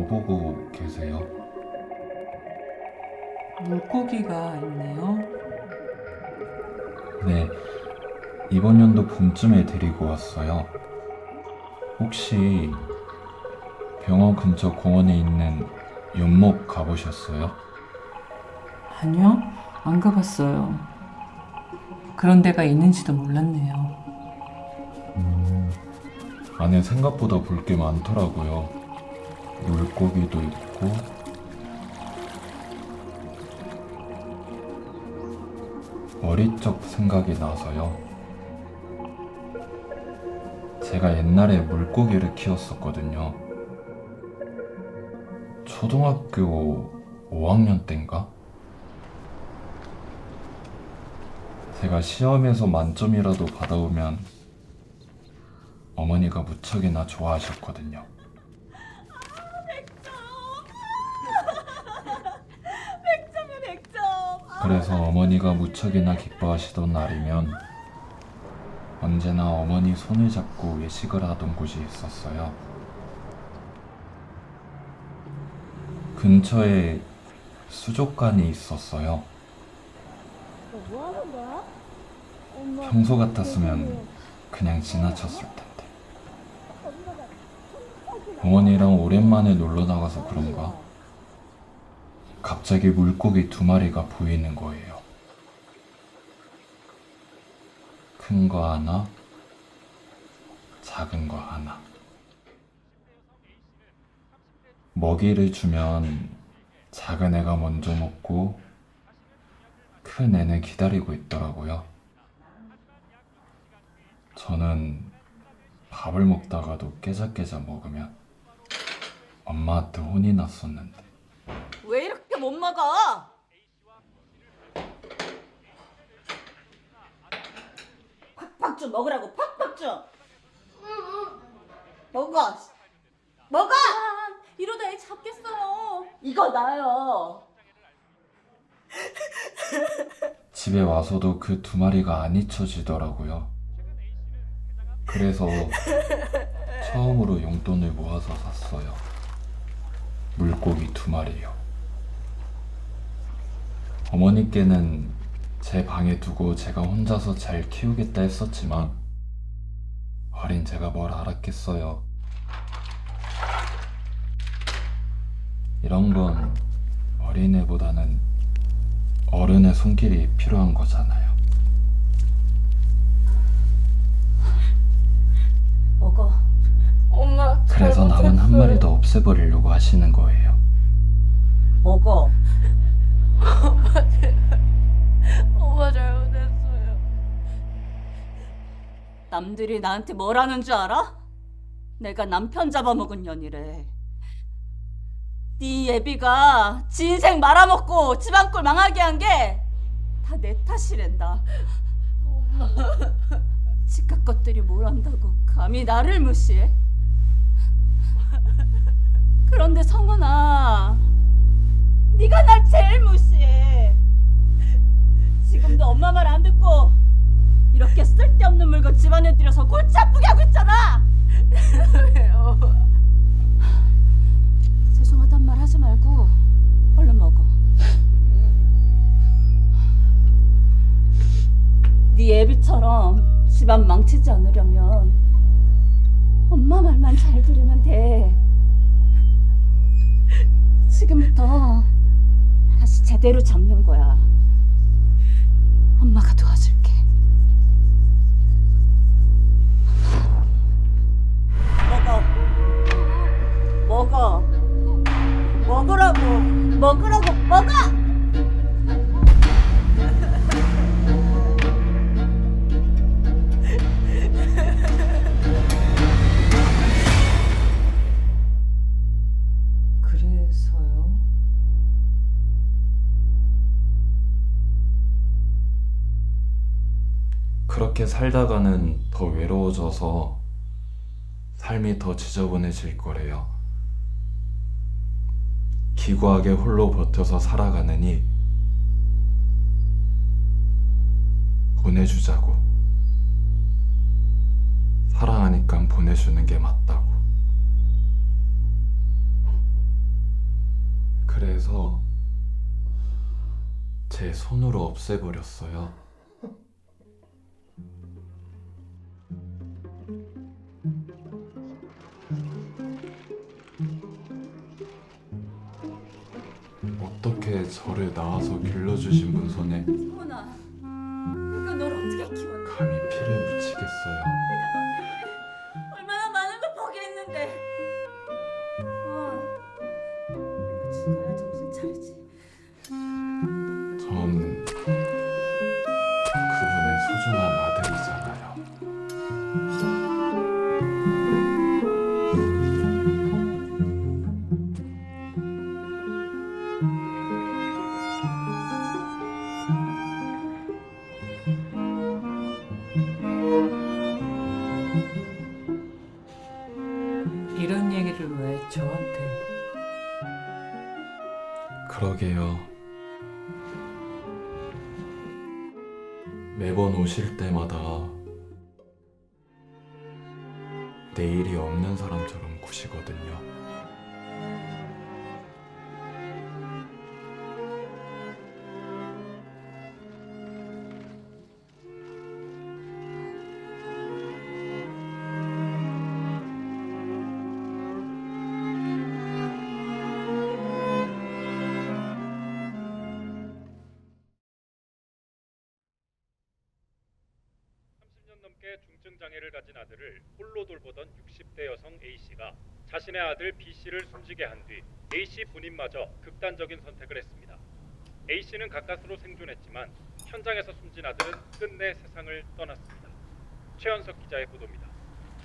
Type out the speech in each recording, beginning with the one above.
뭐 보고 계세요? 물고기가 있네요. 네, 이번 연도 봄쯤에 데리고 왔어요. 혹시 병원 근처 공원에 있는 연못 가보셨어요? 아니요, 안 가봤어요. 그런 데가 있는지도 몰랐네요. 안에 생각보다 볼 게 많더라고요. 물고기도 있고, 어릴 적 생각이 나서요. 제가 옛날에 물고기를 키웠었거든요. 초등학교 5학년 때인가? 제가 시험에서 만점이라도 받아오면 어머니가 무척이나 좋아하셨거든요. 그래서 어머니가 무척이나 기뻐하시던 날이면 언제나 어머니 손을 잡고 외식을 하던 곳이 있었어요. 근처에 수족관이 있었어요. 뭐 하는 거야? 엄마. 평소 같았으면 그냥 지나쳤을 텐데. 어머니랑 오랜만에 놀러 나가서 그런가 갑자기 물고기 2마리가 보이는 거예요. 큰 거 하나, 작은 거 하나. 먹이를 주면 작은 애가 먼저 먹고 큰 애는 기다리고 있더라고요. 저는 밥을 먹다가도 깨작깨작 먹으면 엄마한테 혼이 났었는데 왜 이렇게 못 먹어? 팍팍 좀 먹으라고 팍팍 좀. 먹어. 먹어. 이러다 애 잡겠어요. 이거 나요. 집에 와서도 그 2마리가 안 잊혀지더라고요. 그래서 처음으로 용돈을 모아서 샀어요. 물고기 2마리요. 어머니께는 제 방에 두고 제가 혼자서 잘 키우겠다 했었지만 어린 제가 뭘 알았겠어요. 이런 건 어린애보다는 어른의 손길이 필요한 거잖아요. 먹어. 엄마 그래서 남은 한 마리 더 없애버리려고 하시는 거예요. 먹어. 엄마 잘못했어요. 남들이 나한테 뭐라는 줄 알아? 내가 남편 잡아먹은 년이래. 네 예비가 지 인생 말아먹고 집안 꼴 망하게 한 게 다 내 탓이란다. 집값 것들이 뭘 안다고 감히 나를 무시해? 그런데 성은아, 네가 날 제일 무시해. 지금도 엄마 말 안 듣고 이렇게 쓸데없는 물건 집안에 들여서 골치 아프게 하고 있잖아. 왜요? 죄송하단 말 하지 말고 얼른 먹어. 네 애비처럼 집안 망치지 않으려면 엄마 말만 잘 들으면 돼. 지금부터 다시 제대로 잡는 거야. 엄마가 도와줄게. 먹어. 먹으라고. 먹어. 그래서요? 그렇게 살다가는 더 외로워져서 삶이 더 지저분해질 거래요. 기구하게 홀로 버텨서 살아가느니 보내주자고. 사랑하니까 보내주는 게 맞다고. 그래서 제 손으로 없애버렸어요. 어떻게 저를 낳아서 길러주신 분 손에 성훈아, 내가 널 어떻게 키웠나? 감히 피를 묻히겠어요. 내가 너 때문에 얼마나 많은 걸 포기했는데. 내가 죽어야 정신 차리지. 전 그분의 소중한 아들이잖아요. 이런 얘기를 왜 저한테? 그러게요. 매번 오실 때마다 내일이 없는 사람처럼 구시거든요. 넘게 중증 장애를 가진 아들을 홀로 돌보던 60대 여성 A씨가 자신의 아들 B씨를 숨지게 한 뒤 A씨 본인마저 극단적인 선택을 했습니다. A씨는 가까스로 생존했지만 현장에서 숨진 아들은 끝내 세상을 떠났습니다. 최현석 기자의 보도입니다.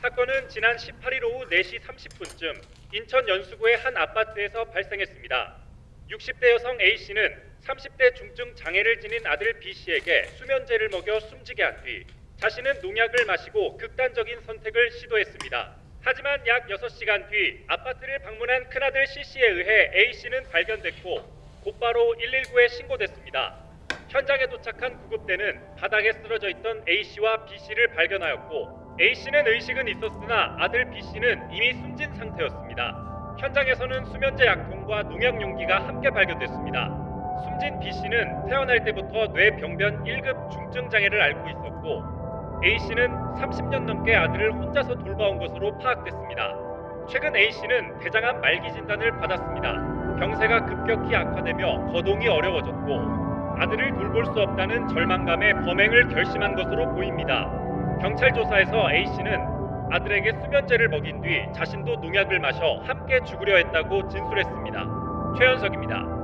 사건은 지난 18일 오후 4시 30분쯤 인천 연수구의 한 아파트에서 발생했습니다. 60대 여성 A씨는 30대 중증 장애를 지닌 아들 B씨에게 수면제를 먹여 숨지게 한 뒤 자신은 농약을 마시고 극단적인 선택을 시도했습니다. 하지만 약 6시간 뒤 아파트를 방문한 큰아들 C씨에 의해 A씨는 발견됐고 곧바로 119에 신고됐습니다. 현장에 도착한 구급대는 바닥에 쓰러져 있던 A씨와 B씨를 발견하였고 A씨는 의식은 있었으나 아들 B씨는 이미 숨진 상태였습니다. 현장에서는 수면제 약통과 농약 용기가 함께 발견됐습니다. 숨진 B씨는 태어날 때부터 뇌병변 1급 중증 장애를 앓고 있었고 A씨는 30년 넘게 아들을 혼자서 돌봐온 것으로 파악됐습니다. 최근 A씨는 대장암 말기 진단을 받았습니다. 병세가 급격히 악화되며 거동이 어려워졌고 아들을 돌볼 수 없다는 절망감에 범행을 결심한 것으로 보입니다. 경찰 조사에서 A씨는 아들에게 수면제를 먹인 뒤 자신도 농약을 마셔 함께 죽으려 했다고 진술했습니다. 최현석입니다.